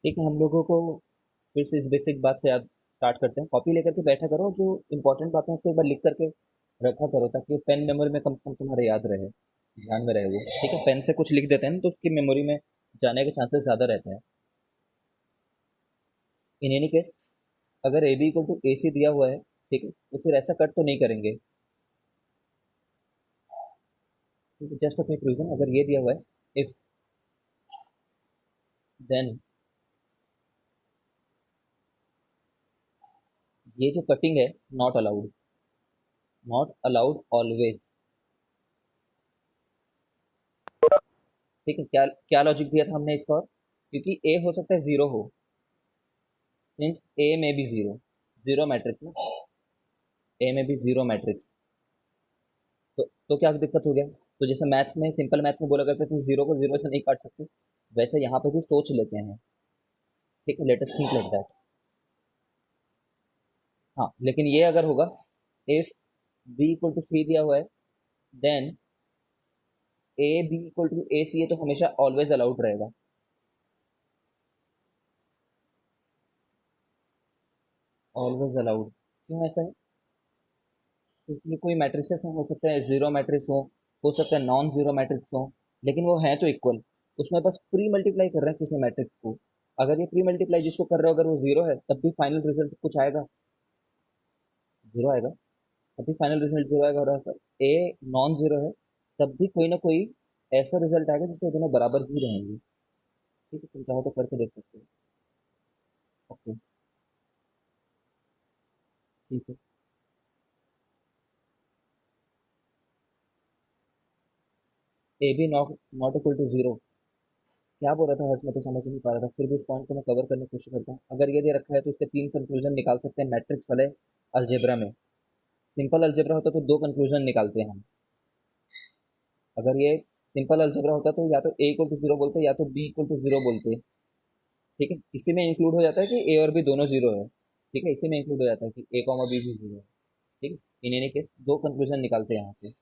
ठीक है, हम लोगों को फिर से इस बेसिक बात से याद स्टार्ट करते हैं। कॉपी लेकर के बैठा करो, जो इंपॉर्टेंट बातें हैं उसको एक बार लिख करके रखा करो, ताकि पेन मेमोरी में कम से कम तुम्हारे याद रहे, ध्यान में रहे वो। ठीक है, पेन से कुछ लिख देते हैं ना तो उसकी मेमोरी में जाने के चांसेस ज़्यादा रहते हैं। इन एनी केस, अगर A B equal to A सी दिया हुआ है, ठीक है, तो फिर ऐसा कट तो नहीं करेंगे। ठीक है, जस्ट ऑफ रीजन, अगर ये दिया हुआ है, इफ देन, ये जो कटिंग है, not allowed, not allowed always. ठीक है, क्या क्या लॉजिक दिया था हमने इसका? और क्योंकि ए हो सकता है जीरो हो, मीन्स ए में भी जीरो, जीरो मैट्रिक्स ना, ए में भी जीरो मैट्रिक्स। तो क्या दिक्कत हो गया? तो जैसे मैथ्स में, सिंपल मैथ्स में बोला करते थे जीरो को जीरो से नहीं काट सकते, वैसे यहाँ पे भी सोच लेते हैं। ठीक है, let us think like that. हाँ, लेकिन ये अगर होगा, if B equal to C दिया हुआ है, then A B equal to A C है, तो हमेशा ऑलवेज अलाउड रहेगा। ऑलवेज अलाउड, क्यों ऐसा है? क्योंकि कोई मैट्रिक्सेस हो सकते हैं, जीरो मैट्रिक्स हो सकता है नॉन जीरो मैट्रिक्स हो, लेकिन वो है तो इक्वल। उसमें बस प्री मल्टीप्लाई कर रहे हैं किसी मैट्रिक्स को। अगर ये प्री मल्टीप्लाई जिसको कर रहे हो, अगर वो जीरो है, तब भी फाइनल रिजल्ट कुछ आएगा, जीरो आएगा। तब भी फाइनल रिजल्ट जीरो आएगा। और अगर ए नॉन जीरो है, तब भी कोई ना कोई ऐसा रिजल्ट आएगा जिससे दोनों बराबर ही रहेंगे। ठीक है, तुम चाहो तो करके देख सकते हो। ओके, ठीक है। A B not not equal to zero, क्या बोल रहा था हर्ष? मैं तो समझ नहीं पा रहा था, फिर भी इस पॉइंट को मैं कवर करने की कोशिश करता हूँ। अगर ये दे रखा है तो इसके तीन कंक्लूजन निकाल सकते हैं मैट्रिक्स वाले अलजेब्रा में। सिंपल अलजेब्रा होता तो दो कंक्लूजन निकालते हैं हम। अगर ये सिंपल अलजेब्रा होता तो या तो ए इक्वल टू जीरो बोलते, या तो बी इक्वल टू जीरो बोलते। ठीक है, इसी में इंक्लूड हो जाता है कि ए और बी दोनों जीरो है। ठीक है, इसी में इंक्लूड हो जाता है कि ए कॉमा बी भी जीरो है। ठीक है, इन एनी केस दो कंक्लूजन निकालते हैं यहाँ पे।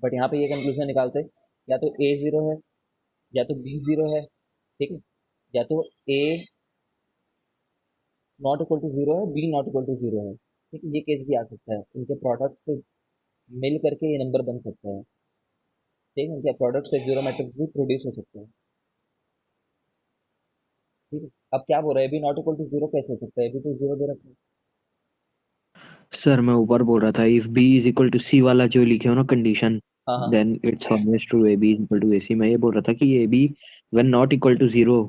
बट यहाँ पे ये कंक्लूजन निकालते, या तो ए जीरो है, या तो बी जीरो है। ठीक है, या तो A not equal to zero है, B not equal to zero है। ठीक है, ये केस भी आ सकता है, उनके प्रोडक्ट से मिल करके ये नंबर बन सकता है। ठीक है, उनके प्रोडक्ट से जीरो मैट्रिक्स भी प्रोड्यूस हो सकते हैं। ठीक है, अब क्या बोल रहा है, B not equal to zero कैसे हो सकता है? बी तो जीरो दे रखा है। सर मैं ऊपर बोल रहा था if B is equal to C वाला जो लिखे हो ना कंडीशन, हाँ हाँ, then it's always true A B is equal to A C. मैं ये बोल रहा था कि A B when not equal to zero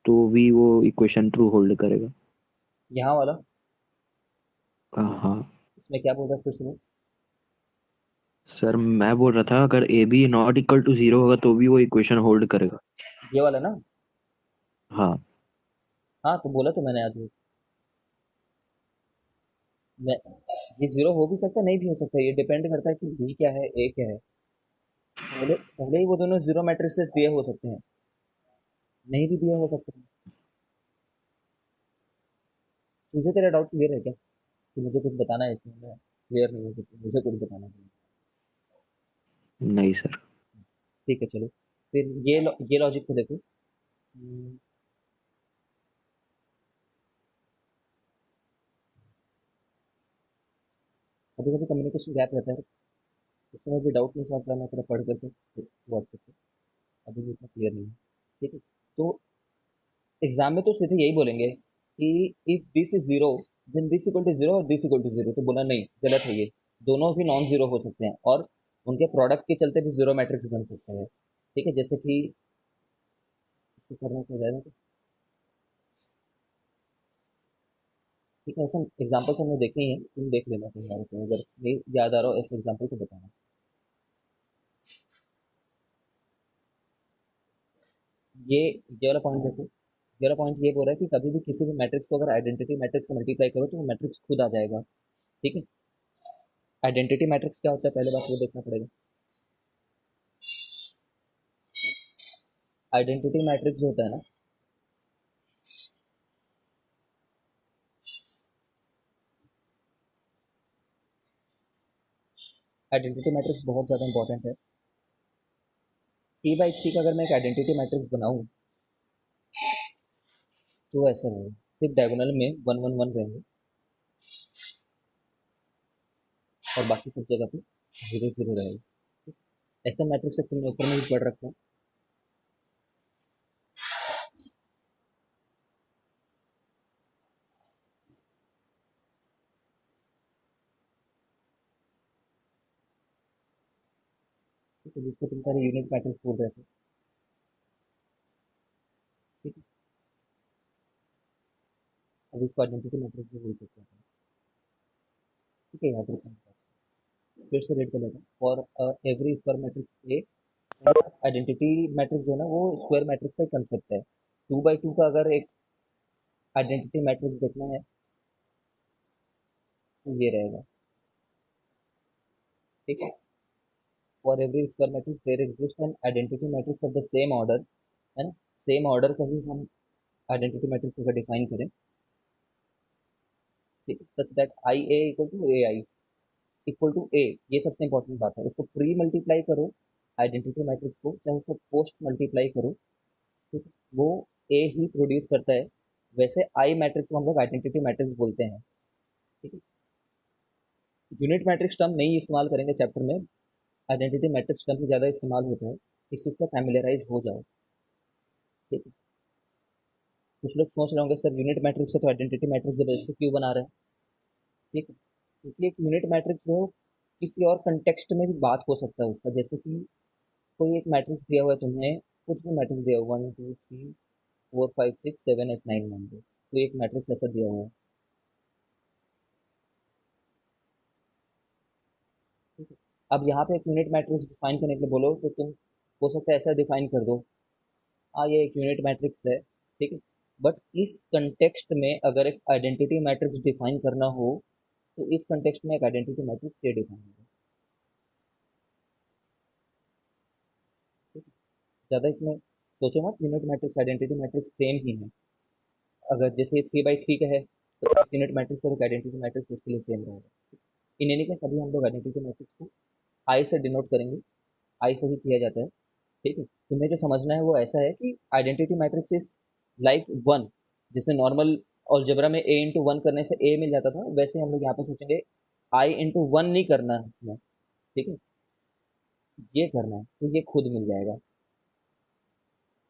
तो भी वो इक्वेशन ट्रू होल्ड करेगा। यहाँ वाला, हाँ इसमें क्या बोल रहा है फिर से? सर, मैं बोल रहा था अगर A B not equal to zero होगा तो भी वो इक्वेशन होल्ड करेगा। ये वाला ना? हाँ हाँ, तो बोला तो मैंने आज, मैं, ये जीरो हो भी सकता है, नहीं भी हो सकता है, ये डिपेंड करता है कि बी क्या है, ए क्या है। पहले पहले ही वो दोनों जीरो मैट्रिसेस दिए हो सकते हैं, नहीं भी दिए हो सकते हैं। तुझे तेरा डाउट क्लियर है क्या, कि मुझे कुछ बताना है इसमें? मैं क्लियर नहीं हो सकती, मुझे कुछ बताना है। नहीं सर। ठीक है, चलो फिर ये लॉजिक को देखो। कभी कभी कम्युनिकेशन गैप रहता है, उस समय भी डाउट नहीं समझ रहा मैं, थोड़ा पढ़ करके व्हाट्सएप पे, अभी भी इतना क्लियर नहीं है। ठीक है, तो एग्जाम में तो सीधे यही बोलेंगे कि if this is zero, then this equal to zero, और दिस इक्वल टू जीरो। तो बोला नहीं, गलत है ये, दोनों भी नॉन जीरो हो सकते हैं, और उनके प्रोडक्ट के चलते भी जीरो मैट्रिक्स बन सकते हैं। ठीक है, जैसे कि इसको करना चाहिए जाएगा तो, ठीक है, ऐसा एग्जाम्पल्स हमने देखे ही हैं, तुम देख लेना तुम्हारे को, अगर नहीं याद आ रहा हो ऐसे एग्जाम्पल तो बताना। ये वाला पॉइंट देखो, ये वाला पॉइंट ये बोल रहा है कि कभी भी किसी भी मैट्रिक्स को अगर आइडेंटिटी मैट्रिक्स से मल्टीप्लाई करो तो वो मैट्रिक्स खुद आ जाएगा। ठीक है, आइडेंटिटी मैट्रिक्स क्या होता है, पहले बात वो देखना पड़ेगा। आइडेंटिटी मैट्रिक्स जो होता है ना, आइडेंटिटी मैट्रिक्स बहुत ज़्यादा इंपॉर्टेंट है। सी बाई सी का अगर मैं एक आइडेंटिटी मैट्रिक्स बनाऊं, तो ऐसा रहेगा, सिर्फ डायगोनल में 1 1 1 रहेंगे और बाकी सब जगह पे 0 0 रहेगा। ऐसा मैट्रिक्स से तुमने ऊपर में भी पढ़ रखा है। ठीक है, जिसको तुम सारे यूनिट मैट्रिक्स बोल रहे थे। ठीक है, अब इसको आइडेंटिटी मैट्रिक्स भी बोल सकते हैं। ठीक है, यहाँ पर फिर से रेड कर लेते हैं। For every square matrix A, identity matrix जो है ना वो स्क्वायर मैट्रिक्स का कंसेप्ट है। 2 by 2 का अगर एक आइडेंटिटी मैट्रिक्स देखना है तो ये रहेगा। ठीक है, for every square matrix there exist an identity matrix of the same order, है ना, सेम ऑर्डर का ही हम आइडेंटिटी मैट्रिक्स अगर डिफाइन करें, ठीक है, such that I A equal to A I equal to A, ये सबसे इंपॉर्टेंट बात है। उसको प्री मल्टीप्लाई करो आइडेंटिटी मैट्रिक्स को, चाहे उसको पोस्ट मल्टीप्लाई करो, ठीक है, वो ए ही प्रोड्यूस करता है। वैसे आई मैट्रिक्स को हम लोग आइडेंटिटी मैट्रिक्स बोलते हैं। ठीक है, यूनिट मैट्रिक्स टर्म नहीं इस्तेमाल करेंगे चैप्टर में, आइडेंटिटी मैट्रिक्स टर्म ही ज़्यादा इस्तेमाल होता है। इस चीज़ से फैमिलियराइज हो जाओ। ठीक है, कुछ लोग सोच रहे होंगे सर यूनिट मैट्रिक्स है तो आइडेंटिटी मैट्रिक्स जबरदस्ती क्यों बना रहे हैं। ठीक है, क्योंकि एक यूनिट मैट्रिक्स जो किसी और कंटेक्स्ट में भी बात हो सकता है उसका, जैसे कि कोई एक मैट्रिक्स दिया हुआ है तुम्हें, कुछ भी मैट्रिक्स दिया हुआ 1 2 3 4 5 6 7 8 9 मान लो, तो एक मैट्रिक्स ऐसा दिया हुआ है। ठीक है, अब यहाँ पे एक यूनिट मैट्रिक्स डिफाइन करने के लिए बोलो तो तुम हो सकता है ऐसा डिफाइन कर दो, हाँ ये एक यूनिट मैट्रिक्स है। ठीक है, बट इस कंटेक्स्ट में अगर एक आइडेंटिटी मैट्रिक्स डिफाइन करना हो तो इस कंटेक्स्ट में एक आइडेंटिटी मैट्रिक्स ये डिफाइन होगा। ठीक है, ज़्यादा इसमें सोचो मत, unit matrix identity matrix same ही है। अगर जैसे 3 by 3 का है तो यूनिट मैट्रिक्स और एक आइडेंटिटी मैट्रिक्स इसके लिए सेम रहेगा। इन एनी केस अभी हम लोग आइडेंटिटी मैट्रिक्स को आई से डिनोट करेंगे, आई से ही किया जाता है। ठीक है, तुम्हें जो समझना है वो ऐसा है कि आइडेंटिटी मैट्रिक्स इज लाइक 1, जैसे नॉर्मल अलजेब्रा में ए इंटू वन करने से ए मिल जाता था, वैसे हम लोग यहाँ पे सोचेंगे आई इंटू वन नहीं करना है इसमें। ठीक है, ये करना है तो ये खुद मिल जाएगा।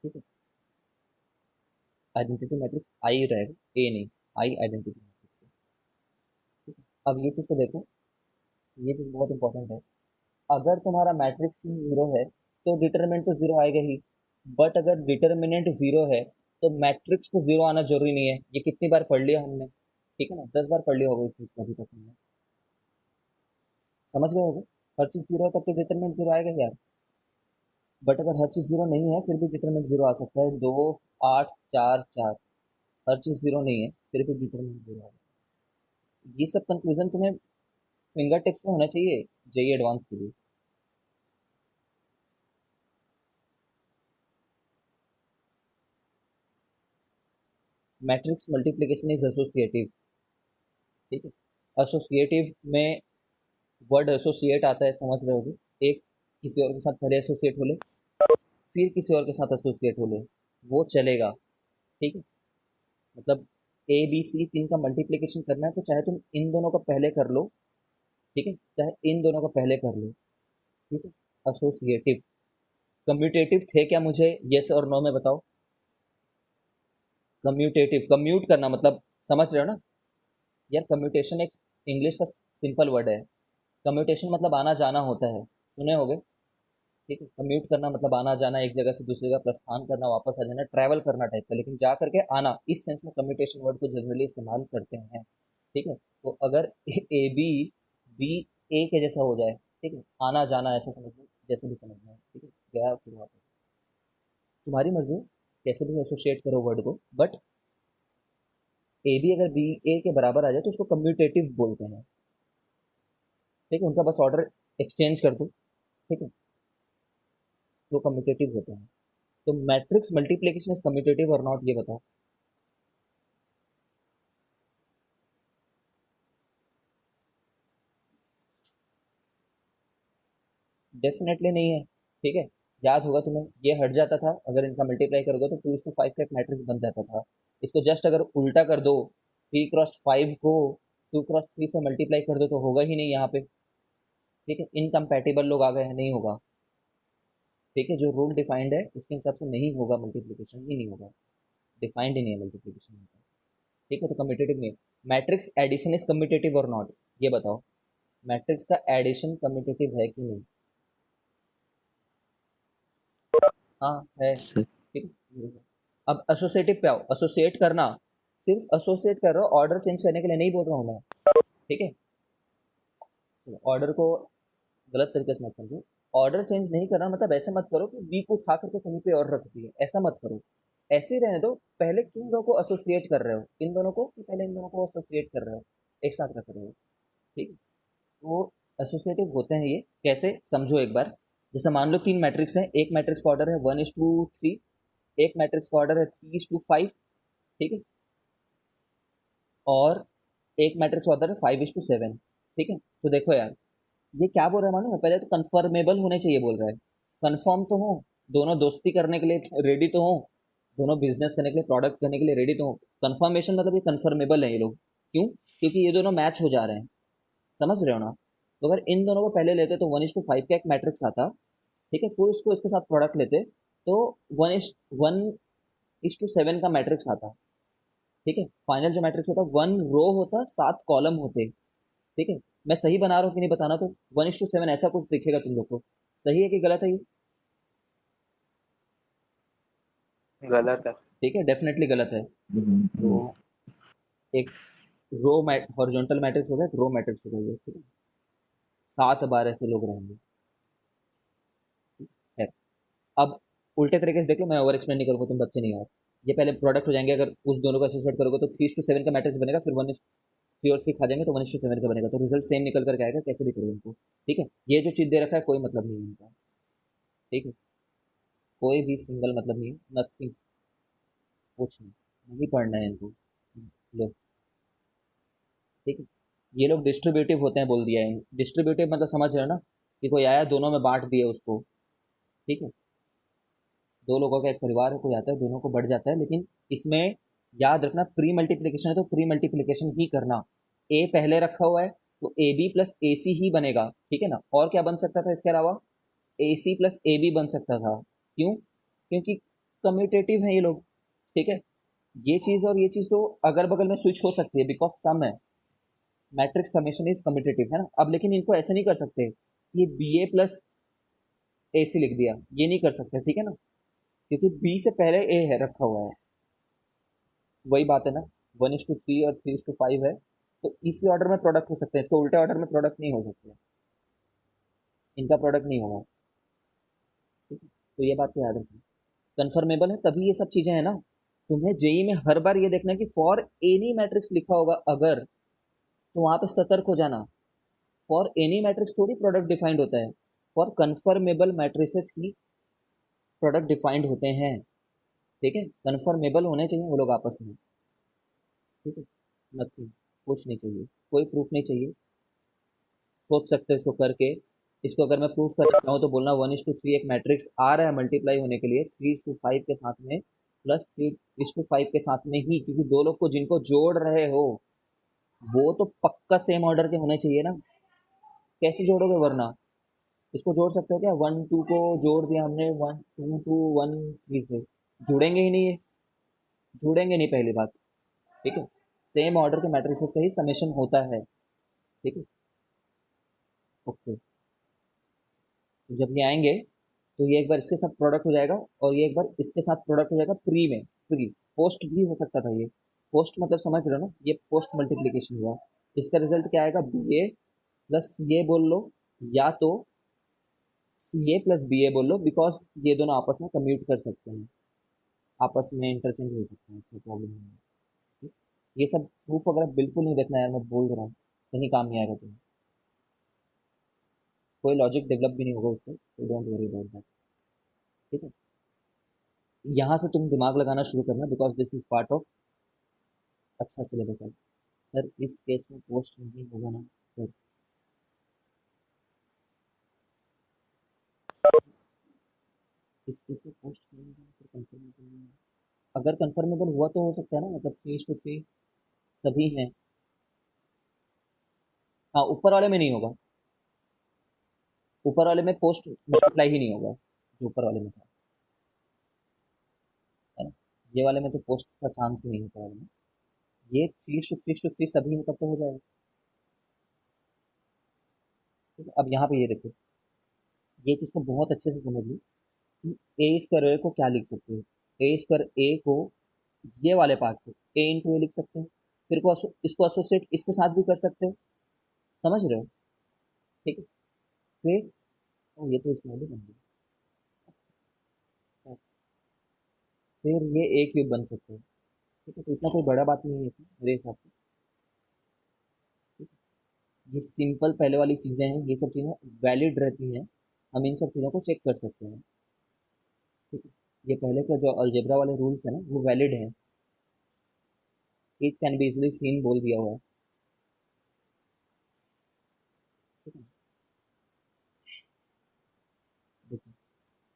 ठीक है, आइडेंटिटी मैट्रिक्स आई रहेगा, ए नहीं, आई आइडेंटिटी मैट्रिक्स है। ठीक है, अब ये चीज़ को देखो, ये चीज़ बहुत इंपॉर्टेंट है। अगर तुम्हारा मैट्रिक्स ही जीरो है तो डिटरमिनेंट तो जीरो आएगा ही, बट अगर डिटरमिनेंट जीरो है तो मैट्रिक्स को जीरो आना जरूरी नहीं है। ये कितनी बार पढ़ लिया हमने, ठीक है ना, 10 बार पढ़ लिया होगा इस चीज़ को अभी तक हमने, समझ गए होगे। हर चीज़ जीरो है तब तो डिटरमिनेंट जीरो आएगा ही यार। बट अगर हर चीज़ जीरो नहीं है फिर भी डिटरमिनेंट जीरो आ सकता है, 2 8 4 4, हर चीज़ जीरो नहीं है फिर भी डिटरमिनेंट जीरो आएगा। ये सब कंक्लूजन तुम्हें फिंगर टिप्स में होना चाहिए जेई एडवांस के लिए। Matrix multiplication is associative. ठीक है, एसोसिएटिव में वर्ड एसोसिएट आता है, समझ रहे होगे। एक किसी और के साथ पहले एसोसिएट हो ले, फिर किसी और के साथ एसोसिएट हो ले, वो चलेगा। ठीक है, मतलब ए बी सी तीन का मल्टीप्लिकेशन करना है तो चाहे तुम इन दोनों का पहले कर लो, ठीक है, चाहे इन दोनों का पहले कर लो। ठीक है, एसोसिएटिव। कम्यूटेटिव थे क्या, मुझे यस और नो में बताओ। कम्यूटेटिव, कम्यूट करना मतलब, समझ रहे हो ना यार, कम्यूटेशन एक इंग्लिश का सिंपल वर्ड है। कम्यूटेशन मतलब आना जाना होता है, सुने होगे। ठीक है, कम्यूट करना मतलब आना जाना, एक जगह से दूसरी जगह प्रस्थान करना, वापस आ जाना, ट्रैवल करना टाइप का, लेकिन जा करके आना, इस सेंस में कम्यूटेशन वर्ड को जनरली इस्तेमाल करते हैं। ठीक है, तो अगर ए बी बी ए के जैसा हो जाए, ठीक है, आना जाना ऐसा समझ लो, जैसे भी समझना है। ठीक है, गया फिर वापस, तुम्हारी मर्जी, कैसे भी एसोसिएट करो वर्ड को, बट ए बी अगर बी ए के बराबर आ जाए तो उसको कम्यूटेटिव बोलते हैं। ठीक है, उनका बस ऑर्डर एक्सचेंज कर दो, ठीक है, तो कम्यूटेटिव होते हैं। तो मैट्रिक्स मल्टीप्लिकेशन इज कम्यूटेटिव और नॉट, ये बताओ। डेफिनेटली नहीं है। ठीक है, याद होगा तुम्हें, ये हट जाता था अगर इनका मल्टीप्लाई करोगे तो 2:5 का एक मैट्रिक्स बन जाता था। इसको जस्ट अगर उल्टा कर दो, 3 क्रॉस 5 को 2 क्रॉस 3 से मल्टीप्लाई कर दो तो होगा ही नहीं यहाँ पे। ठीक है, इनकम्पैटिबल लोग आ गए हैं, नहीं होगा। ठीक है, जो रूल डिफाइंड है उसके हिसाब से नहीं होगा, मल्टीप्लीकेशन ही नहीं होगा, डिफाइंड ही नहीं है मल्टीप्लीकेशन। ठीक है, तो कम्यूटेटिव नहीं है। मैट्रिक्स एडिशन इज कम्यूटेटिव और नॉट, ये बताओ, मैट्रिक्स का एडिशन कम्यूटेटिव है कि नहीं? हाँ है। सर ठीक है, अब एसोसिएटिव पे आओ। एसोसिएट करना, सिर्फ एसोसिएट कर रहा हो, ऑर्डर चेंज करने के लिए नहीं बोल रहा हूँ मैं। ठीक है, ऑर्डर को गलत तरीके से मत समझो। ऑर्डर चेंज नहीं करना मतलब ऐसे मत करो कि बी को उठा करके कहीं पे और रख दिए, ऐसा मत करो। ऐसे ही रहने दो, पहले किन दोनों को एसोसिएट कर रहे हो, इन दोनों को, कि पहले इन दोनों को एसोसिएट कर रहे हो, एक साथ रख रहे हो। ठीक है, तो एसोसिएटिव होते हैं ये, कैसे समझो एक बार। जैसे मान लो 3 मैट्रिक्स है, एक मैट्रिक्स का ऑर्डर है 1:3, एक मैट्रिक्स का ऑर्डर है 3:5। ठीक है, और एक मैट्रिक्स का ऑर्डर है 5:7। ठीक है, तो देखो यार, ये क्या बोल रहा है मालूम है, पहले तो कंफर्मेबल होने चाहिए बोल रहा है। कंफर्म तो हो, दोनों दोस्ती करने के लिए रेडी तो हो, दोनों बिजनेस करने के लिए, प्रोडक्ट करने के लिए रेडी तो हो। कंफर्मेशन मतलब ये कंफर्मेबल है ये लोग, क्यों? क्योंकि ये दोनों मैच हो जा रहे हैं, समझ रहे हो ना? तो अगर इन दोनों को पहले लेते तो 1:5 का एक मैट्रिक्स आता। ठीक है, फिर उसको इसके साथ प्रोडक्ट लेते तो 1:7 का मैट्रिक्स आता। ठीक है, फाइनल जो मैट्रिक्स होता 1 रो होता, 7 कॉलम होते। ठीक है, मैं सही बना रहा हूँ कि नहीं बताना, तो 1:7 ऐसा कुछ दिखेगा तुम लोग को, सही है कि गलत है ये? गलत है। ठीक है, डेफिनेटली गलत है। तो एक रो मैट हॉरिजॉन्टल मैट्रिक्स होगा, एक रो मैट्रिक्स होगा ये। ठीक है, 7 बार ऐसे लोग रहेंगे। है, अब उल्टे तरीके से देख लो, मैं ओवर एक्सप्लेन नहीं करूंगा, तुम बच्चे नहीं हो। ये पहले प्रोडक्ट हो जाएंगे, अगर उस दोनों को एसोसिएट करोगे तो 3:7 का मैट्रिक्स बनेगा, फिर 1:3 खा जाएंगे तो 1:7 का बनेगा, तो रिजल्ट सेम निकल करके आएगा, कैसे भी करो इनको। ठीक है, ये जो चीज दे रखा है कोई मतलब नहीं है इनका। ठीक है, कोई भी सिंगल मतलब नहीं है, नथिंग, कुछ नहीं, नहीं पढ़ना है इनको। लो, ठीक है, ये लोग डिस्ट्रीब्यूटिव होते हैं बोल दिया है। डिस्ट्रीब्यूटिव मतलब समझ रहे हो ना, कि कोई आया दोनों में बांट दिया उसको। ठीक है, दो लोगों का एक परिवार है, कोई आता है दोनों को बढ़ जाता है, लेकिन इसमें याद रखना, प्री मल्टीप्लीकेशन है तो प्री मल्टीप्लीकेशन ही करना। ए पहले रखा हुआ है तो ए बी प्लस ए सी ही बनेगा। ठीक है ना, और क्या बन सकता था इसके अलावा? ए सी प्लस ए बी बन सकता था। क्यों? क्योंकि कम्यूटेटिव है ये लोग। ठीक है, ये चीज और ये चीज तो अगल बगल में स्विच हो सकती है, बिकॉज सम है, मैट्रिक्स समेशन इज कम्यूटेटिव है ना। अब लेकिन इनको ऐसे नहीं कर सकते, ये बी ए प्लस ए सी लिख दिया, ये नहीं कर सकते। ठीक है ना, क्योंकि बी से पहले ए है रखा हुआ है। वही बात है ना, 1:3 और 3:5 है, तो इसी ऑर्डर में प्रोडक्ट हो सकते हैं, इसको उल्टे ऑर्डर में प्रोडक्ट नहीं हो सकते, इनका प्रोडक्ट नहीं होगा। ठीक है, तो ये बात तो याद रखना। कंफर्मेबल है तभी ये सब चीजें हैं ना। तुम्हें जेई में हर बार ये देखना है कि फॉर एनी मैट्रिक्स लिखा होगा अगर, तो वहां पे सतर्क हो जाना। फॉर एनी मैट्रिक्स थोड़ी प्रोडक्ट डिफाइंड होता है, फॉर कंफर्मेबल मैट्रिसेस की प्रोडक्ट डिफाइंड होते हैं। ठीक है, कंफर्मेबल होने चाहिए वो लोग आपस में। ठीक है, नथिंग, कुछ नहीं चाहिए, कोई प्रूफ नहीं चाहिए। सोच सकते हो इसको करके। इसको अगर मैं प्रूफ करना चाहूँ तो बोलना 1:3 एक मैट्रिक्स आ रहा है मल्टीप्लाई होने के लिए 3:5 के साथ में, प्लस 3:5 के साथ में ही, क्योंकि दो लोग को जिनको जोड़ रहे हो वो तो पक्का सेम ऑर्डर के होने चाहिए ना। कैसे जोड़ोगे वरना? इसको जोड़ सकते हो क्या? 1 2 को जोड़ दिया हमने 1 2 2 1 3 से, जुड़ेंगे ही नहीं ये, जुड़ेंगे नहीं पहली बात। ठीक है, सेम ऑर्डर के मैट्रिसेस का ही समेशन होता है। ठीक है, ओके, तो जब ये आएंगे तो ये एक बार इसके साथ प्रोडक्ट हो जाएगा, और ये एक बार इसके साथ प्रोडक्ट हो जाएगा प्री में। प्री पोस्ट भी हो सकता था ये, पोस्ट मतलब समझ रहे हो ना, ये पोस्ट मल्टीप्लीकेशन हुआ। इसका रिजल्ट क्या आएगा? बी ए प्लस ये बोल लो, या तो सी ए प्लस बी ए बोल लो, बिकॉज ये दोनों आपस में कम्यूट कर सकते हैं, आपस में इंटरचेंज हो सकते हैं, इसमें प्रॉब्लम नहीं है। ठीक? ये सब प्रूफ वगैरह बिल्कुल नहीं देखना यार, मैं बोल रहा हूँ, कहीं काम नहीं आएगा तुम्हें, कोई लॉजिक डेवलप भी नहीं होगा उससे, तो डोंट वरी अबाउट दैट। ठीक है, यहाँ से तुम दिमाग लगाना शुरू करना, because this is part of अच्छा सिलेबस है। सर इस केस में पोस्ट नहीं होगा ना सर? इस केस में पोस्ट नहीं होगा सर, कंफर्म नहीं होगा। अगर कंफर्मेबल हुआ तो हो सकता है ना, मतलब 3:3 सभी हैं। हाँ, ऊपर वाले में नहीं होगा, ऊपर वाले में पोस्ट मल्टीप्लाई ही नहीं होगा, जो ऊपर वाले में था, है ना। ये वाले में तो पोस्ट का चांस ही नहीं है ऊपर वाले में। ये 3:3 सभी में, तब तो हो जाएगा। ठीक है, अब यहाँ पे ये देखो, ये चीज़ को बहुत अच्छे से समझ लो कि ए स्क्वायर ए को क्या लिख सकते हो। ए स्क्वायर ए को, ये वाले पार्ट को ए इंटू ए लिख सकते हैं, फिर को इसको एसोसिएट इसके साथ भी कर सकते हो, समझ रहे हो। ठीक है, फिर ये तो इसमें भी बन गया। फिर ये ए क्यूब बन सकते हैं। ठीक है, तो इतना कोई बड़ा बात नहीं है इसमें मेरे हिसाब से। ठीक है, ये सिंपल पहले वाली चीज़ें हैं, ये सब चीज़ें वैलिड रहती हैं, हम इन सब चीज़ों को चेक कर सकते हैं। ठीक है, ये पहले का जो अलजेब्रा वाले रूल्स है ना, वो वैलिड है। It can be easily seen बोल दिया हुआ है। ठीक है, देखो,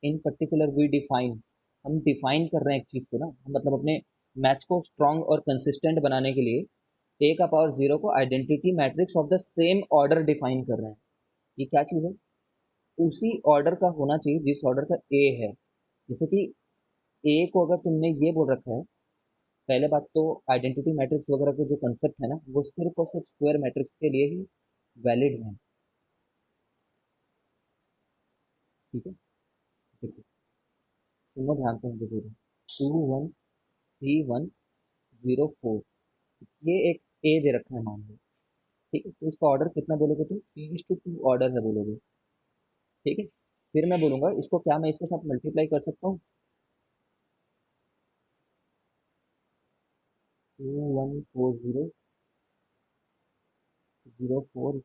इन पर्टिकुलर वी डिफाइन, हम डिफाइन कर रहे हैं एक चीज़ को ना, हम मतलब अपने मैथ्स को स्ट्रॉन्ग और कंसिस्टेंट बनाने के लिए ए का पावर जीरो को identity matrix of the same order define कर रहे हैं। ये क्या चीज़ है, उसी ऑर्डर का होना चाहिए जिस ऑर्डर का ए है। जैसे कि ए को अगर तुमने ये बोल रखा है, पहले बात तो आइडेंटिटी मैट्रिक्स वगैरह के जो कंसेप्ट है ना, वो सिर्फ और सिर्फ स्क्वायर मैट्रिक्स के लिए ही वैलिड है। ठीक है, देखो, सुनो ध्यान से मुझे बोलो, 2 1 3 1 0 4, ये एक ए दे रखा है मान लो। ठीक है, तो इसका ऑर्डर कितना बोलोगे तुम, 3:2 ऑर्डर है बोलोगे। ठीक है, फिर मैं बोलूंगा इसको, क्या मैं इसके साथ मल्टीप्लाई कर सकता हूँ, 2 1 4 0 0 4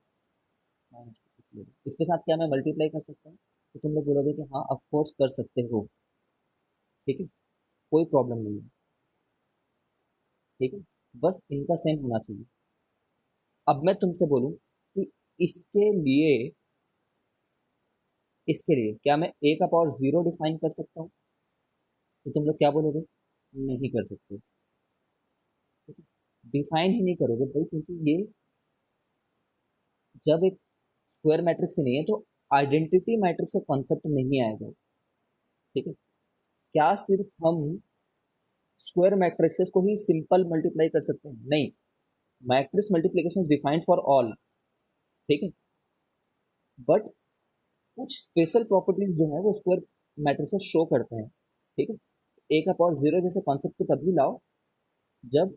इसके साथ क्या मैं मल्टीप्लाई कर सकता हूँ, तो तुम लोग बोलोगे कि हाँ ऑफ कोर्स कर सकते हो। ठीक है, कोई प्रॉब्लम नहीं है। ठीक है, बस इनका सेम होना चाहिए। अब मैं तुमसे बोलूं कि इसके लिए, इसके लिए क्या मैं ए का पावर जीरो डिफाइन कर सकता हूँ, तो तुम लोग क्या बोलोगे, नहीं कर सकते। डिफाइन ही नहीं करोगे भाई, क्योंकि ये जब एक स्क्वायर मैट्रिक्स ही नहीं है तो आइडेंटिटी मैट्रिक्स का कॉन्सेप्ट नहीं आएगा। ठीक है, क्या सिर्फ हम स्क्वायर मैट्रिक्सेस को ही सिंपल मल्टीप्लाई कर सकते हैं, नहीं, matrix multiplication defined for all. ठीक है, बट कुछ स्पेशल प्रॉपर्टीज जो है वो स्क्वायर मैट्रिक्सेस शो करते हैं। ठीक है, ए का पावर जीरो जैसे कॉन्सेप्ट को तभी लाओ जब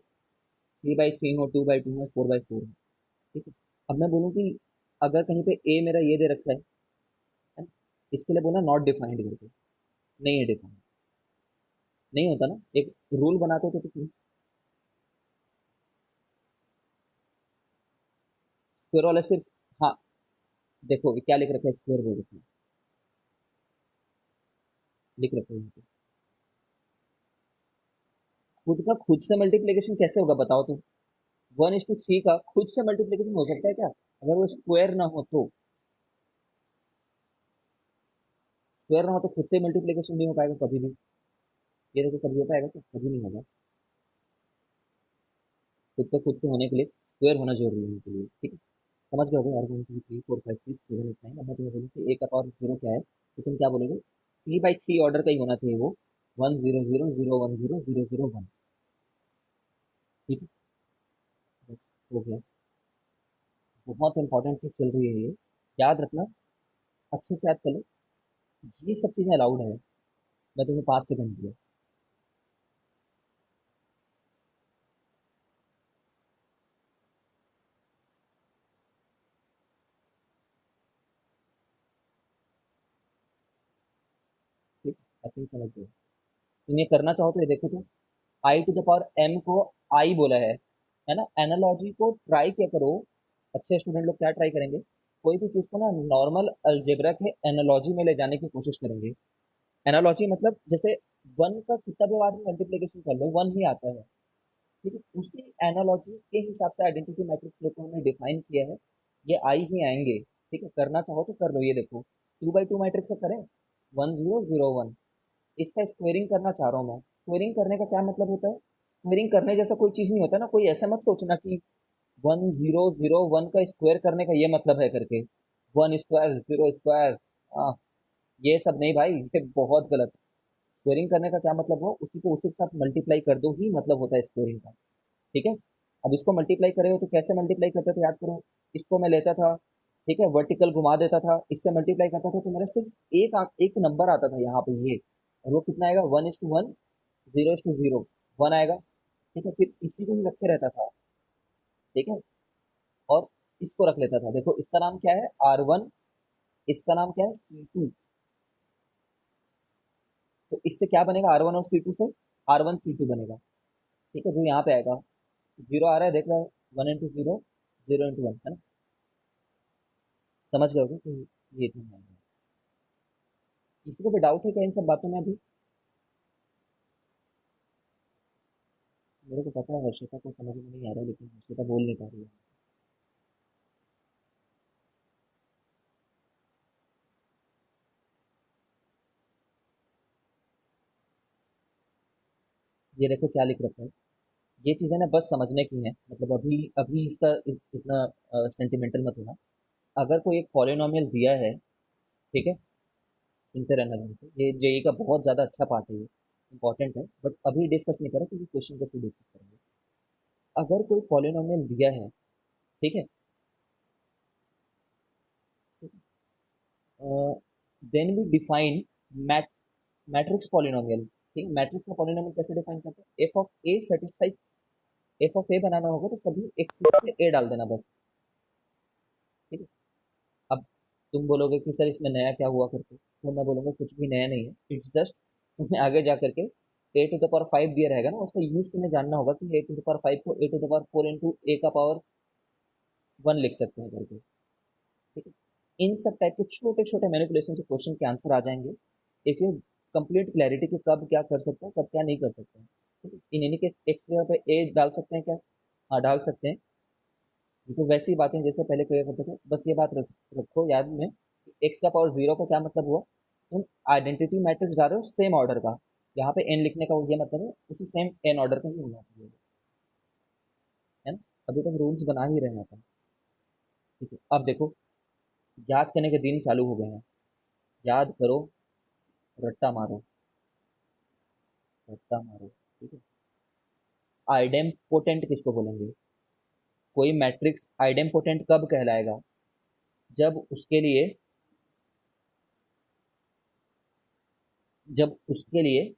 3/3 हो, 2/2 हो, 4/4 हो। ठीक है, अब मैं बोलूँ कि अगर कहीं पे ए मेरा ये दे रखा है ना, इसके लिए बोला नॉट डिफाइंड करके, नहीं है डिफाइंड, नहीं होता ना, एक रूल बनाते थे तो स्क्वायर वाला सिर्फ, हाँ, देखो ये क्या लिख रखा है, स्क्वायर बोल रखा है, लिख रखा है यहाँ पे। खुद का खुद से मल्टीप्लीकेशन कैसे होगा बताओ तुम, 1:3 का खुद से मल्टीप्लीकेशन हो सकता है क्या, अगर वो स्क्वायर ना हो तो, स्क्वायर ना हो तो खुद से मल्टीप्लीकेशन नहीं हो पाएगा कभी भी। ये देखो, कभी हो पाएगा क्या, कभी नहीं होगा। खुद का खुद से होने के लिए स्क्वायर होना जरूरी है उनके लिए। ठीक है, समझ गए होगे यार, 1 2 3 4 5 6 7 8 9, अब मैं तुम्हें बोलूँ कि ए का पावर जीरो क्या है, तो तुम क्या बोलोगे, 3/3 ऑर्डर का ही होना चाहिए वो, 1 0 0 0 1 0 0 0 1। ठीक है, बस हो गया। बहुत इंपॉर्टेंट चीज चल रही है ये, याद रखना, अच्छे से याद कर लो, ये सब चीजें अलाउड है। मैं तुम्हें 5 सेकंड दिया। ठीक, आई थिंक समझ गए। तुम ये करना चाहो तो ये देखो, तो आई टू द पावर एम को आई बोला है ना, एनालॉजी को ट्राई क्या करो। अच्छे स्टूडेंट लोग क्या ट्राई करेंगे, कोई भी चीज को ना नॉर्मल अलजेब्रा के एनालॉजी में ले जाने की कोशिश करेंगे। एनालॉजी मतलब जैसे वन का कितना भी बार मल्टीप्लीकेशन कर लो वन ही आता है। ठीक है, उसी एनालॉजी के हिसाब से आइडेंटिटी मैट्रिक्स लोग ने डिफाइन किया है, ये आई ही आएंगे। ठीक है, करना चाहो तो कर लो, ये देखो 2/2 मैट्रिक्स करें, 1 0 0 1, इसका स्क्वेयरिंग करना चाह रहा हूँ मैं। स्क्वेयरिंग करने का क्या मतलब होता है? स्क्वेयरिंग करने जैसा कोई चीज़ नहीं होता ना, कोई ऐसा मत सोचना कि 1001 का स्क्वायर करने का ये मतलब है करके, 1 स्क्वायर 0 स्क्वायर, हाँ, ये सब नहीं भाई, ये बहुत गलत। स्क्वेयरिंग करने का क्या मतलब हो, उसी को उसी के साथ मल्टीप्लाई कर दो ही मतलब होता है स्क्वेयरिंग का। ठीक है। अब इसको मल्टीप्लाई करे हो तो कैसे मल्टीप्लाई करते थे याद करो। इसको मैं लेता था, ठीक है, वर्टिकल घुमा देता था, इससे मल्टीप्लाई करता था तो मेरा सिर्फ एक नंबर आता था यहाँ पे ये, और वो कितना आएगा, 1:1, 0:0, 1 आएगा। ठीक है, फिर इसी को ही रखे रहता था। ठीक है। और इसको रख लेता था, देखो इसका नाम क्या है, R1, इसका नाम क्या है, C2। तो इससे क्या बनेगा, R1 और C2 से R1C2 बनेगा। ठीक है, जो यहाँ पे आएगा, जीरो आ रहा है देख रहा है, 1 into 0, 0 into 1 है ना। समझ गए होगे तो ये इतना मान लो। किसी को भी डाउट है क्या इन सब बातों में अभी? मेरे को पता है हर्षिता को समझ में नहीं आ रहा है, लेकिन हर्षिता बोल नहीं पा रही है। ये देखो क्या लिख रखा है, ये चीज़ें ना बस समझने की है, मतलब अभी अभी इसका इतना सेंटिमेंटल मत होना। अगर कोई एक पॉलिनोमियल दिया है, ठीक है, सुनते रहना ध्यान से, ये जेई का बहुत ज़्यादा अच्छा पार्ट है, ये इंपॉर्टेंट है, बट अभी डिस्कस नहीं करें क्योंकि क्वेश्चन के थ्रू डिस्कस करेंगे। अगर कोई पॉलिनोमियल दिया है, ठीक है, then we define matrix polynomial. ठीक है, मैट्रिक्स का पॉलिनोमियल कैसे डिफाइन करते हैं, F of A satisfy, F of A बनाना होगा तो सभी एक्स के ए डाल देना बस। ठीक है। अब तुम बोलोगे कि सर इसमें नया क्या हुआ करके, तो मैं बोलूँगा कुछ भी नया नहीं है, इट्स जस्ट तुम्हें आगे जा करके A⁵ दिया रहेगा ना, उसका यूज तुम्हें जानना होगा कि A⁵ को A⁴ इंटू ए का पावर 1 लिख सकते हैं करके। ठीक है। इन सब टाइप के छोटे छोटे मैनिपुलेशन से क्वेश्चन के आंसर आ जाएंगे, इफ यू कंप्लीट क्लैरिटी कि कब क्या कर सकते हैं कब क्या नहीं कर सकते हैं। ठीक है, इन एनी केस एक्स की जगह पे ए डाल सकते हैं क्या, हाँ डाल सकते हैं। ये तो वैसी बातें जैसे पहले किया करते थे, बस ये बात रखो याद में, एक्स का पावर 0 का क्या मतलब हुआ, तुम आइडेंटिटी मैट्रिक्स डाल रहे हो सेम ऑर्डर का, यहाँ पे एन लिखने का ये मतलब है उसी सेम एन ऑर्डर का ही होना चाहिए, है ना। अभी तक रूल्स बना ही रहे हैं अपन। ठीक है, अब देखो याद करने के दिन चालू हो गए हैं, याद करो, रट्टा मारो, रट्टा मारो। ठीक है। आइडेम्पोटेंट किसको बोलेंगे, कोई मैट्रिक्स आइडेम्पोटेंट कब कहलाएगा, जब उसके लिए, जब उसके लिए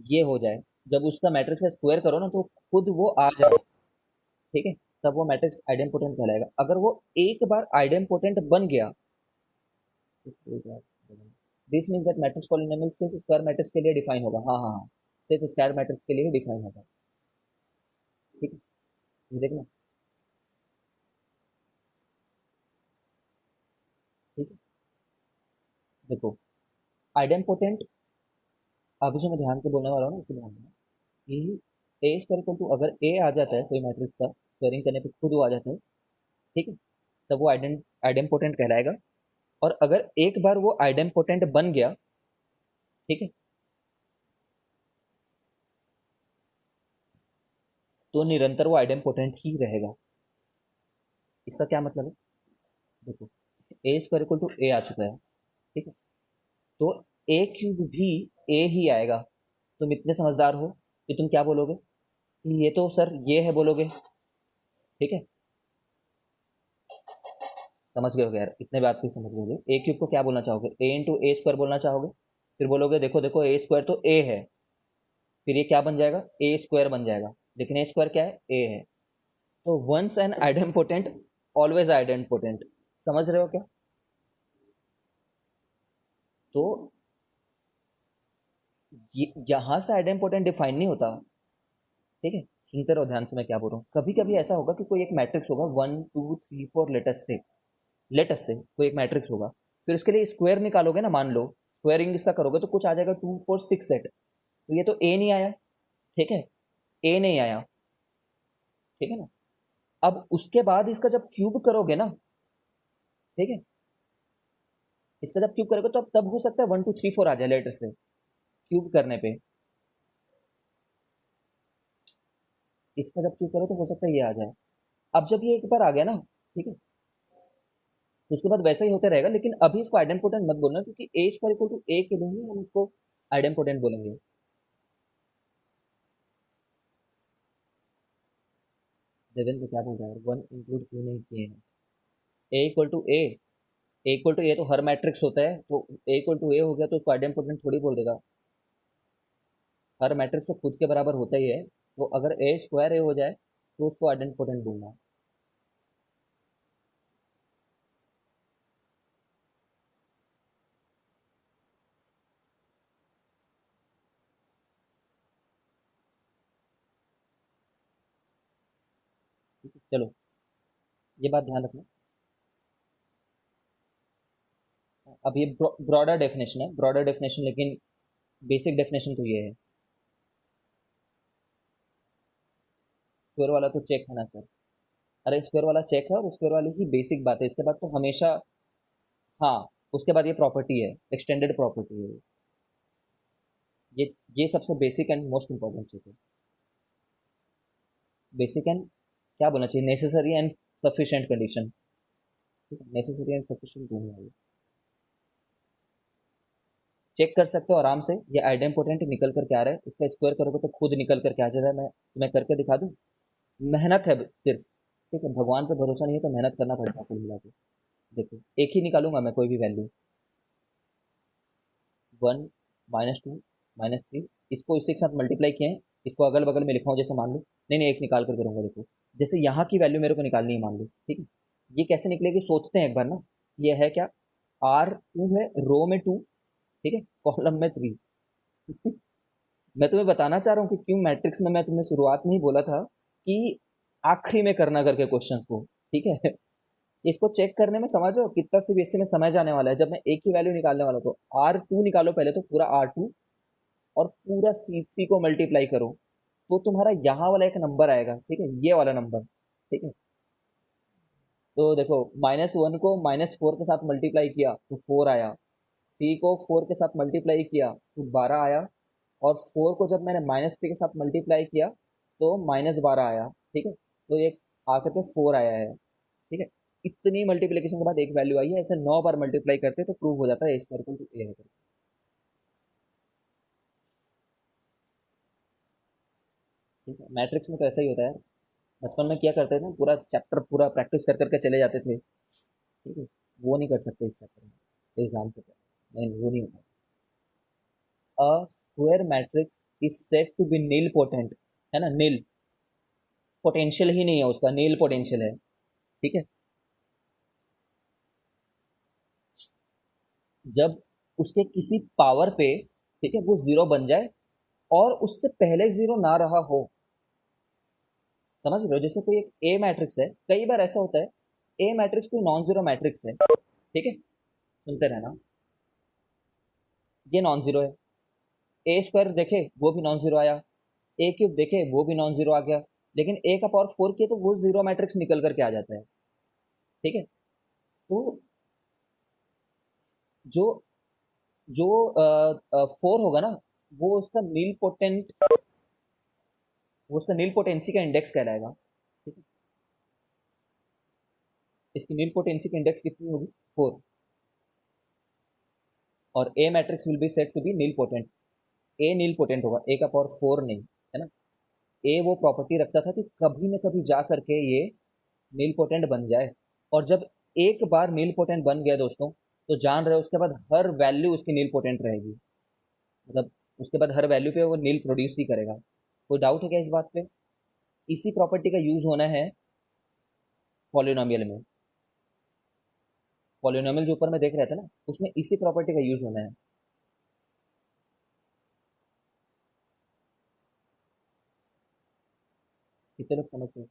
ये हो जाए, जब उसका मैट्रिक्स का स्क्वायर करो ना तो खुद वो आ जाए। ठीक है, तब वो मैट्रिक्स आइडेम्पोटेंट कहलाएगा। अगर वो एक बार आइडेम्पोटेंट बन गया, this means that matrix polynomial सिर्फ स्क्वायर मैट्रिक्स के लिए डिफाइन होगा, हाँ हाँ हाँ, सिर्फ स्क्वायर मैट्रिक्स के लिए ही डिफाइन होगा। ठीक है, ये देखना। ठीक है, देखो आइडेम्पोटेंट, अभी जो मैं ध्यान से बोलने वाला हूँ ना उसको ध्यान देना कि ए स्क्वायर इक्वल टू, अगर ए आ जाता है कोई मैट्रिक्स का स्क्वायरिंग करने पे खुद वो आ जाता है, ठीक है, तब वो आइडेम्पोटेंट कहलाएगा। और अगर एक बार वो आइडेम्पोटेंट बन गया, ठीक है, तो निरंतर वो आइडेम्पोटेंट ही रहेगा। इसका क्या मतलब है, देखो ए स्क्वायर इक्वल टू ए आ चुका है, ठीक है, तो ए क्यूब भी ए ही आएगा। तुम इतने समझदार हो कि तुम क्या बोलोगे कि ये तो सर ये है बोलोगे। ठीक है, समझ गए हो यार, इतने बात भी समझ गए होगे। ए क्यूब को क्या बोलना चाहोगे, ए इंटू ए स्क्वायर बोलना चाहोगे, फिर बोलोगे देखो देखो ए स्क्वायर तो ए है, फिर ये क्या बन जाएगा, ए स्क्वायर बन जाएगा, लेकिन ए स्क्वायर क्या है, ए है। तो once an idempotent always idempotent, समझ रहे हो क्या। तो यहाँ से आइडेम्पोटेंट डिफाइन नहीं होता। ठीक है, सुनते रहो ध्यान से मैं क्या बोल रहा हूँ। कभी कभी ऐसा होगा कि कोई एक मैट्रिक्स होगा 1 2 3 4 लेटस से कोई एक मैट्रिक्स होगा, फिर उसके लिए स्क्वायर निकालोगे ना, मान लो स्क्वायरिंग इसका करोगे तो कुछ आ जाएगा 2 4 6 8, तो ये तो ए नहीं आया। ठीक है, ए नहीं आया, ठीक है ना। अब उसके बाद इसका जब क्यूब करोगे ना, ठीक है, इसका जब क्यूब करोगे तो तब हो सकता है 1 2 3 4 आ जाए लेटर से। क्यूब करने पे, इसका जब क्यूब करो तो हो सकता है ये आ जाए। अब जब ये एक बार आ गया ना, ठीक है, तो उसके बाद वैसा ही होता रहेगा, लेकिन अभी इसको आइडेंपोटेंट मत बोलना, क्योंकि ए स्क्वायर इक्वल टू ए के लिए ही हम इसको आइडेंपोटेंट बोलेंगे। देवेंद्र क्या बोल रहा है, वन इंक्लूड क्यों नहीं किए हैं? A equal to A, A equal to A तो हर मैट्रिक्स होता है, तो ए इक्वल टू ए हो गया तो उसको आइडेंपोटेंट थोड़ी बोल देगा। हर मैट्रिक्स तो खुद के बराबर होता ही है, तो अगर ए स्क्वायर ए हो जाए तो उसको आइडेंपोटेंट बोलना। ठीक है, चलो ये बात ध्यान रखना। अब ये ब्रॉडर डेफिनेशन है, ब्रॉडर डेफिनेशन, लेकिन बेसिक डेफिनेशन तो ये है। स्क्वायर वाला तो चेक है ना सर? अरे स्क्वायर वाला चेक है, और स्क्वायर वाली ही बेसिक बात है, इसके बाद तो हमेशा, हाँ, उसके बाद ये प्रॉपर्टी है, एक्सटेंडेड प्रॉपर्टी है। ये ये सबसे बेसिक एंड मोस्ट इंपॉर्टेंट चीज है। बेसिक एंड क्या बोलना चाहिए, नेसेसरी एंड सफिशिएंट कंडीशन। ठीक है, नेसेसरी एंड सफिशिएंट दोनों है। चेक कर सकते हो आराम से, ये आइडेंपोटेंट निकल कर के आ रहा है, इसका स्क्वायर करोगे तो खुद निकल कर के आ जाएगा। मैं तुम्हें करके दिखा दूं, मेहनत है सिर्फ, ठीक है, भगवान पे भरोसा नहीं है तो मेहनत करना पड़ता है कुल मिला के। देखो एक ही निकालूंगा मैं, कोई भी वैल्यू, 1, -2, -3, इसको इसी के साथ मल्टीप्लाई किए हैं, इसको अगल बगल में लिखा हूँ जैसे, मान लो, नहीं नहीं, एक निकाल कर करूंगा। देखो जैसे यहाँ की वैल्यू मेरे को निकालनी है, मान लो, ठीक है, ये कैसे निकलेगी सोचते हैं एक बार ना। ये है क्या, R2 है, रो में 2, ठीक है, कॉलम में 3। मैं तुम्हें बताना चाह रहा हूँ कि क्यों मैट्रिक्स में मैं तुम्हें शुरुआत में ही बोला था कि आखिरी में करना करके क्वेश्चंस को, ठीक है। इसको चेक करने में समझ लो कितना सीबीएसई में समय जाने वाला है। जब मैं एक ही वैल्यू निकालने वाला हूं, तो R2 निकालो पहले, तो पूरा R2 और पूरा C3 को मल्टीप्लाई करो, तो तुम्हारा यहाँ वाला एक नंबर आएगा, ठीक है, ये वाला नंबर, ठीक है। तो देखो, -1 को -4 के साथ मल्टीप्लाई किया तो 4 आया, 3 को 4 के साथ मल्टीप्लाई किया तो 12 आया, और 4 को जब मैंने -3 के साथ मल्टीप्लाई किया तो -12 आया, ठीक है। तो ये आकर के 4 आया है, ठीक है। इतनी मल्टीप्लिकेशन के बाद एक वैल्यू आई है, ऐसे 9 बार मल्टीप्लाई करते तो प्रूव हो जाता है ए स्क्वायर इक्वल टू ए है। ठीक है, मैट्रिक्स में तो ऐसा ही होता है। बचपन में क्या करते थे ना, पूरा चैप्टर पूरा प्रैक्टिस कर करके चले जाते थे, ठीक है, वो नहीं कर सकते इस चैप्टर में, एग्जाम से पहले नहीं, वो नहीं होता। A square matrix is said to be nilpotent, है ना, नील पोटेंशियल ही नहीं है उसका, नील पोटेंशियल है, ठीक है। जब उसके किसी पावर पे, ठीक है, वो जीरो बन जाए और उससे पहले जीरो ना रहा हो। समझ रहे हो, जैसे कोई एक ए मैट्रिक्स है, कई बार ऐसा होता है, ए मैट्रिक्स कोई नॉन जीरो मैट्रिक्स है, ठीक है, सुनते रहना, ये नॉन जीरो है। ए स्क्वायर देखे वो भी नॉन जीरो आया, ए क्यूब देखे वो भी नॉन जीरो आ गया, लेकिन ए का पावर 4 किया तो वो जीरो मैट्रिक्स निकल करके आ जाता है, ठीक है। तो जो जो 4 होगा ना, वो उसका नील पोटेंट, वो उसका नील पोटेंसी का इंडेक्स कहलाएगा, ठीक है। इसकी नील पोटेंसी की इंडेक्स कितनी होगी, 4, और A matrix will be said to be nilpotent. A nilpotent होगा, ए का पावर 4 नहीं, है ना। ए वो प्रॉपर्टी रखता था कि कभी न कभी जा करके ये नील पोटेंट बन जाए, और जब एक बार नील पोटेंट बन गया दोस्तों, तो जान रहे हो उसके बाद हर वैल्यू उसकी नील पोटेंट रहेगी, मतलब उसके बाद हर वैल्यू पे वो नील प्रोड्यूस ही करेगा। कोई डाउट है क्या इस बात पे? इसी प्रॉपर्टी का यूज होना है पॉलिनोमियल में, पॉलिनोमियल जो ऊपर में देख रहे थे ना, उसमें इसी प्रॉपर्टी का यूज होना है। कितने लोग समझ गए?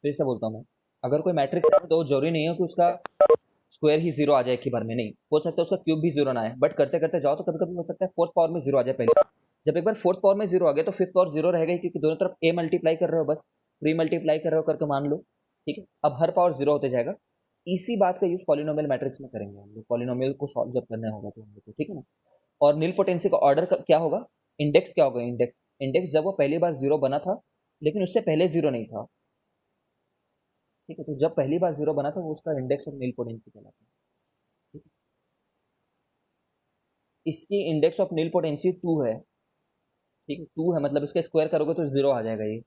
फिर से बोलता हूँ मैं, अगर कोई मैट्रिक्स है तो जरूरी नहीं है कि उसका स्क्वायर ही जीरो आ जाए एक ही बार में, नहीं, हो सकता है उसका क्यूब भी जीरो ना आए, बट करते करते जाओ तो कभी कभी हो सकता है फोर्थ पावर में जीरो आ जाए पहले। जब एक बार फोर्थ पावर में जीरो आ गया तो फिफ्थ पावर जीरो रहेगा ही, क्योंकि दोनों तरफ ए मल्टीप्लाई कर रहे हो, बस प्री मल्टीप्लाई कर रहे हो करके मान लो, ठीक है। अब हर पावर जीरो होते जाएगा, इसी बात का यूज पॉलिनोमियल मैट्रिक्स में करेंगे हम लोग, पॉलिनोमियल को सॉल्व जब करना होगा तो हम लोग को, ठीक है ना। और नील पोटेंसी का ऑर्डर क्या होगा, इंडेक्स क्या होगा, इंडेक्स इंडेक्स जब वो पहली बार जीरो बना था लेकिन उससे पहले जीरो नहीं था, ठीक है। तो जब पहली बार जीरो बना था वो उसका इंडेक्स और नील पोटेंसी कहलाता है, ठीक है। इसकी इंडेक्स ऑफ नील पोटेंसी 2 है, ठीक है। 2 है मतलब इसका स्क्वायर करोगे तो जीरो आ जाएगा ये,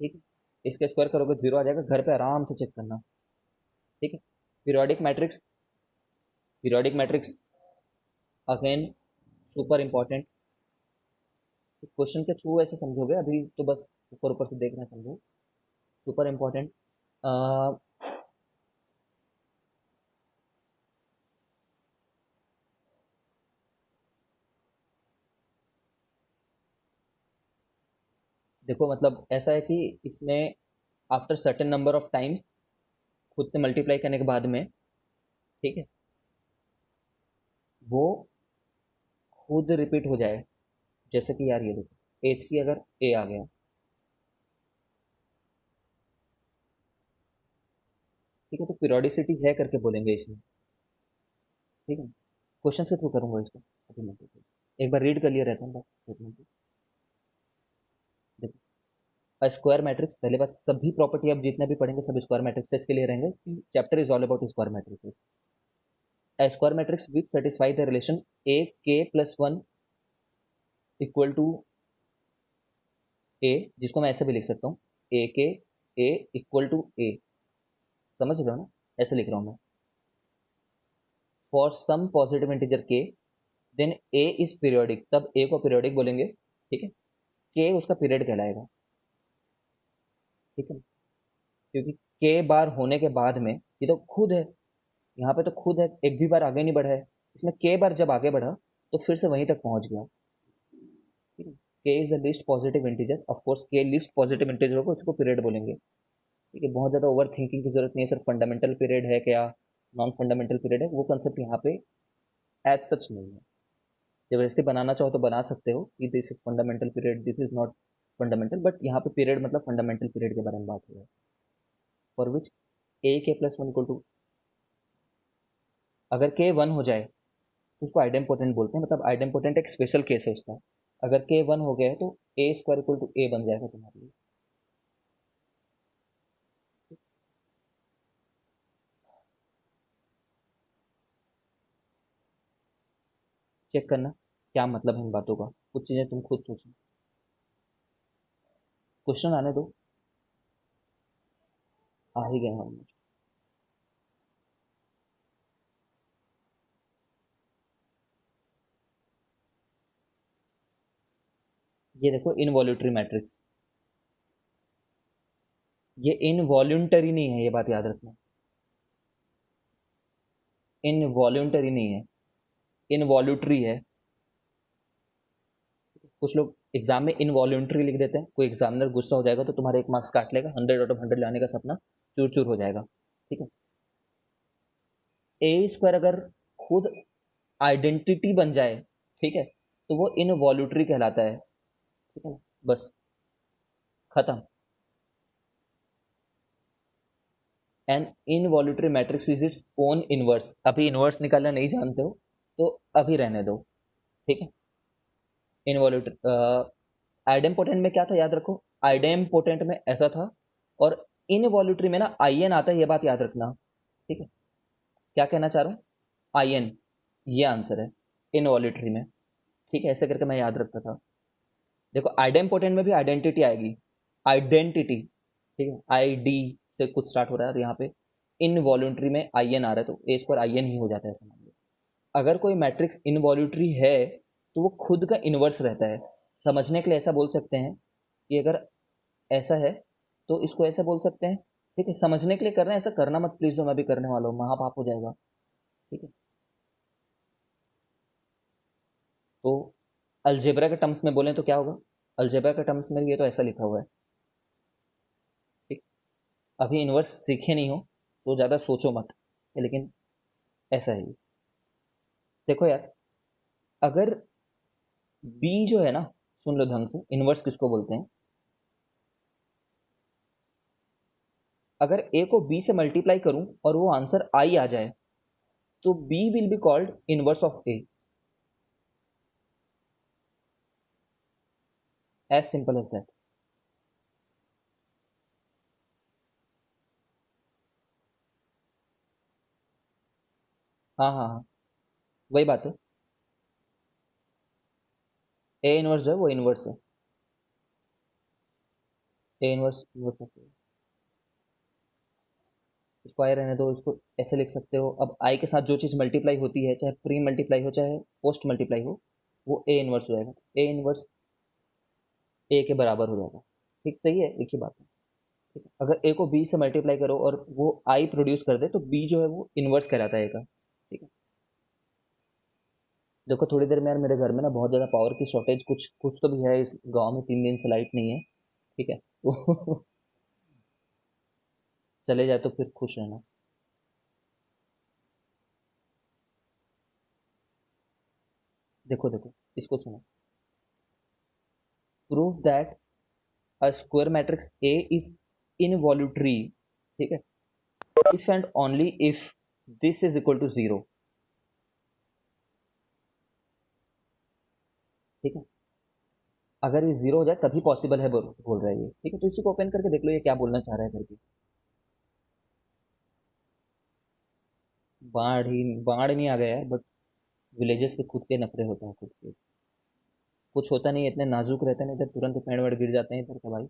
ठीक है। इसका स्क्वायर करोगे जीरो आ जाएगा, घर पे आराम से चेक करना, ठीक है। Periodic matrix, periodic matrix again super important, question के थ्रू ऐसे समझोगे, अभी तो बस ऊपर ऊपर से देखना समझो, सुपर इंपॉर्टेंट। देखो मतलब ऐसा है कि इसमें after certain number of times खुद से मल्टीप्लाई करने के बाद में, ठीक है, वो खुद रिपीट हो जाए। जैसे कि यार ये देखो A3 अगर A आ गया, ठीक है, तो पीरियोडिसिटी है करके बोलेंगे इसमें, ठीक है। क्वेश्चन के थ्रू करूंगा इसको, अभी मैं एक बार रीड कर लिया रहता हूँ बस स्टेटमेंट को। देखो स्क्वायर मैट्रिक्स, पहले बात सभी प्रॉपर्टी अब जितने भी पढ़ेंगे सब स्क्वायर मैट्रिक्सेस के लिए रहेंगे, chapter is all about square matrixes. A square matrix which satisfy the relation a k plus 1 equal to a, जिसको मैं ऐसे भी लिख सकता हूँ a k a equal to a, समझ रहे हो ना, ऐसे लिख रहा हूँ मैं। For some positive integer k then a is periodic, तब a को पीरियोडिक बोलेंगे, ठीक है। k उसका पीरियड कहलाएगा, ठीक है। क्योंकि k बार होने के बाद में ये तो खुद है, यहाँ पे तो खुद है, एक भी बार आगे नहीं बढ़ा है, इसमें k बार जब आगे बढ़ा तो फिर से वहीं तक पहुंच गया, ठीक है। k is the least positive integer, of course k least positive integer को इसको पीरियड बोलेंगे, ठीक है। बहुत ज़्यादा ओवर थिंकिंग की जरूरत नहीं है, सिर्फ फंडामेंटल पीरियड है क्या, नॉन फंडामेंटल पीरियड है, वो कंसेप्ट यहाँ पे एज सच नहीं है। जबरदस्ती बनाना चाहो तो बना सकते हो कि this is fundamental period, this is not fundamental, but यहाँ पे पीरियड मतलब फंडामेंटल पीरियड के बारे में बात हो रहा है, फॉर विच ए के प्लस वन इक्वल टू, अगर के वन हो जाए तो उसको आइडेम्पोटेंट बोलते हैं, मतलब आइडेम्पोटेंट एक स्पेशल केस है उसका। अगर के वन हो गया है तो ए स्क्वायर इक्वल टू ए बन जाएगा तुम्हारे लिए। चेक करना क्या मतलब है इन बातों का, कुछ चीज़ें तुम खुद सोचो, क्वेश्चन आने दो, आ ही गए हम। ये देखो इनवॉल्यूटरी मैट्रिक्स, ये इनवॉल्यूंटरी नहीं है, ये बात याद रखना, इनवॉल्यूंटरी नहीं है, इनवॉल्यूटरी है। कुछ लोग एग्जाम में इनवॉल्यूंटरी लिख देते हैं, कोई एग्जामिनर गुस्सा हो जाएगा तो तुम्हारे एक मार्क्स काट लेगा, 100 आउट ऑफ 100 लाने का सपना चूर चूर हो जाएगा, ठीक है। ए स्क्वायर अगर खुद आइडेंटिटी बन जाए, ठीक है, तो वो इनवॉल्यूटरी कहलाता है, ठीक है ना, बस खत्म। An involutory matrix is its own inverse, अभी इनवर्स निकालना नहीं जानते हो तो अभी रहने दो, ठीक है। इनवॉल्यूटरी आइडेम्पोटेंट में क्या था याद रखो, आइडेम्पोटेंट में ऐसा था, और इनवॉल्यूटरी में ना आई एन आता है, ये बात याद रखना, ठीक है। क्या कहना चाह रहा हूँ, आई एन, ये आंसर है इनवॉल्यूटरी में, ठीक है। ऐसे करके मैं याद रखता था। देखो आइडेम्पोटेंट में भी आइडेंटिटी आएगी, आइडेंटिटी, ठीक है, आई डी से कुछ स्टार्ट हो रहा है, और यहाँ पे इनवॉल्यूटरी में आई एन आ रहा है तो ए स्क्वायर आई एन ही हो जाता है, समझ लो। अगर कोई मैट्रिक्स इनवॉल्यूटरी है तो वो खुद का इन्वर्स रहता है। समझने के लिए ऐसा बोल सकते हैं कि अगर ऐसा है तो इसको ऐसे बोल सकते हैं, ठीक है। समझने के लिए कर रहे हैं, ऐसा करना मत प्लीज, जो मैं भी करने वाला हूँ, महापाप हो जाएगा, ठीक है। तो अलजेब्रा के टर्म्स में बोलें तो क्या होगा, अलजेब्रा के टर्म्स में ये तो ऐसा लिखा हुआ है, ठीक। अभी इन्वर्स सीखे नहीं हो तो ज़्यादा सोचो मत, लेकिन ऐसा है ये। देखो यार, अगर बी जो है ना, सुन लो ढंग से, इन्वर्स किसको बोलते हैं, अगर a को b से मल्टीप्लाई करूं और वो आंसर i आ जाए तो b will be called inverse of a, as simple as that. हाँ हाँ हाँ, वही बात है। a इनवर्स जो है वो इनवर्स है, a inverse inverse of a। इसको आई रहने दो, इसको ऐसे लिख सकते हो। अब आई के साथ जो चीज़ मल्टीप्लाई होती है, चाहे प्री मल्टीप्लाई हो चाहे पोस्ट मल्टीप्लाई हो, वो ए इनवर्स हो जाएगा। ए इनवर्स ए के बराबर हो जाएगा। ठीक, सही है, एक ही बात है। ठीक है, अगर ए को बी से मल्टीप्लाई करो और वो आई प्रोड्यूस कर दे तो बी जो है वो इनवर्स कहलाता है ए का। ठीक है, देखो थोड़ी देर में यार मेरे घर में ना बहुत ज़्यादा पावर की शॉर्टेज कुछ कुछ तो भी है, इस गांव में 3 दिन से लाइट नहीं है। ठीक है तो चले जाए तो फिर खुश रहना। देखो देखो, इसको सुनो। Prove that a square matrix A is involutory, ठीक है, if and only if this is equal to 0। ठीक है, अगर ये 0 हो जाए तभी पॉसिबल है बोल रहा है ये। ठीक है, तो इसी को ओपन करके देख लो ये क्या बोलना चाह रहा है करके। बाढ़ नहीं आ गया है, बट विलेजेस के खुद के नखरे होते हैं खुद के। कुछ होता नहीं है, इतने नाजुक रहते हैं, इधर तुरंत पेड़ वेड़ गिर जाते हैं इधर का भाई।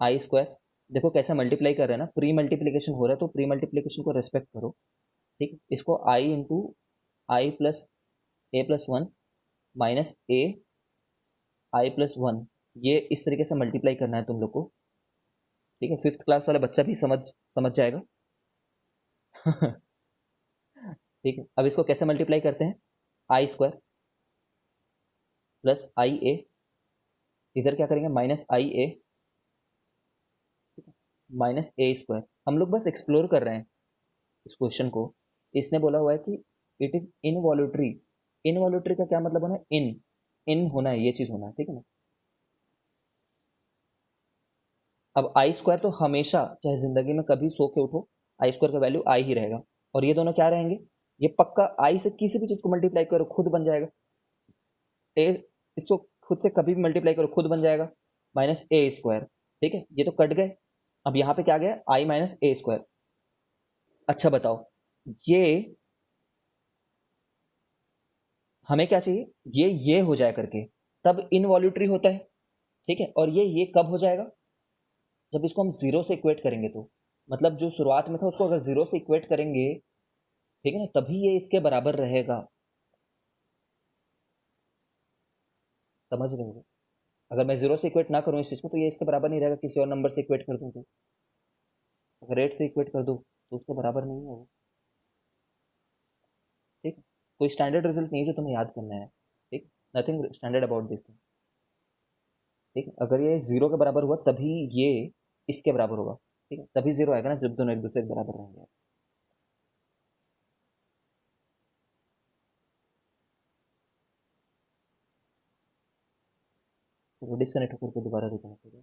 आई स्क्वायर, देखो कैसे मल्टीप्लाई कर रहे हैं ना, प्री मल्टीप्लीकेशन हो रहा है तो प्री मल्टीप्लीकेशन को रेस्पेक्ट करो। ठीक है, इसको आई इंटू आई प्लस ए प्लस वन माइनस ए आई प्लस वन, ये इस तरीके से मल्टीप्लाई करना है तुम लोग को। ठीक है, 5th क्लास वाला बच्चा भी समझ समझ जाएगा ठीक है, अब इसको कैसे मल्टीप्लाई करते हैं, आई स्क्वायर प्लस आई ए, इधर क्या करेंगे माइनस आई ए माइनस ए स्क्वायर। हम लोग बस एक्सप्लोर कर रहे हैं इस क्वेश्चन को। इसने बोला हुआ है कि इट इज इनवॉल्यूटरी। इनवॉल्यूटरी का क्या मतलब होना है, इन इन होना है, ये चीज होना है। ठीक है ना, अब आई स्क्वायर तो हमेशा चाहे जिंदगी में कभी सो के उठो आई स्क्वायर का वैल्यू आई ही रहेगा, और ये दोनों क्या रहेंगे, ये पक्का आई से किसी भी चीज को मल्टीप्लाई करो खुद बन जाएगा। ए, इसको खुद से कभी भी मल्टीप्लाई करो खुद बन जाएगा, माइनस ए स्क्वायर। ठीक है, ये तो कट गए। अब यहाँ पे क्या गया, आई माइनस ए स्क्वायर। अच्छा बताओ, ये हमें क्या चाहिए, ये हो जाए करके तब इनवॉल्यूटरी होता है। ठीक है, और ये कब हो जाएगा, जब इसको हम जीरो से इक्वेट करेंगे तो, मतलब जो शुरुआत में था उसको अगर जीरो से इक्वेट करेंगे, ठीक है ना, तभी ये इसके बराबर रहेगा। समझ रहे हो, अगर मैं जीरो से इक्वेट ना करूँ इस चीज को तो ये इसके बराबर नहीं रहेगा, किसी और नंबर से इक्वेट कर दूं तो। अगर 8 से इक्वेट कर दूं तो उसके बराबर नहीं है वो। ठीक है, कोई स्टैंडर्ड रिजल्ट नहीं है जो तुम्हें याद करना है। ठीक, nothing standard about this thing. ठीक है, अगर ये जीरो के बराबर हुआ तभी ये इसके बराबर होगा। ठीक है, तभी जीरो आएगा ना जब दोनों एक दूसरे के बराबर रहेंगे। तो डिस्कनेक्ट होकर के दोबारा रिकनेक्ट हो जाए।